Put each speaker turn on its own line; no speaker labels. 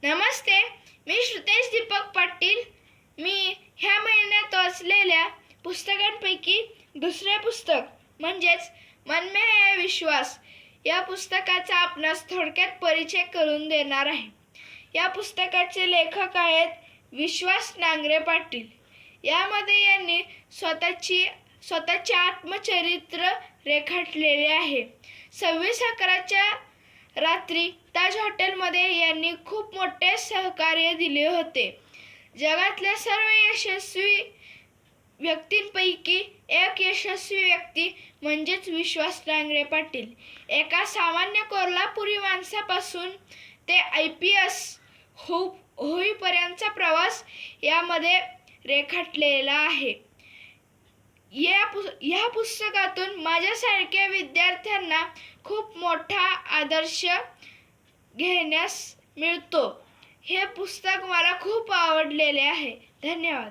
नमस्ते, मी श्रुतेश दीपक पाटील. मी ह्या महिन्यात वाचलेल्या पुस्तकांपैकी दुसरे पुस्तक म्हणजेच मन में है विश्वास या पुस्तकाचा आपणास थोडक्यात परिचय करून देणार आहे. या पुस्तकाचे लेखक आहेत विश्वास नांगरे पाटील. यामध्ये यांनी स्वतःचे आत्मचरित्र रेखाटलेले आहे. 26/11च्या रात्री ताज हॉटेलमध्ये यांनी खूप मोठे सहकार्य दिले होते. जगातल्या सर्व यशस्वी व्यक्तींपैकी एक यशस्वी व्यक्ती म्हणजेच विश्वास नांगरे पाटील. एका सामान्य कोल्हापुरी माणसापासून ते IPS होईपर्यंतचा प्रवास यामध्ये रेखाटलेला आहे. या पुस्तकातून माझ्यासारख्या विद्यार्थ्यांना खूप मोठा आदर्श घेण्यास मिळतो. हे पुस्तक मला खूप आवडलेले आहे. धन्यवाद.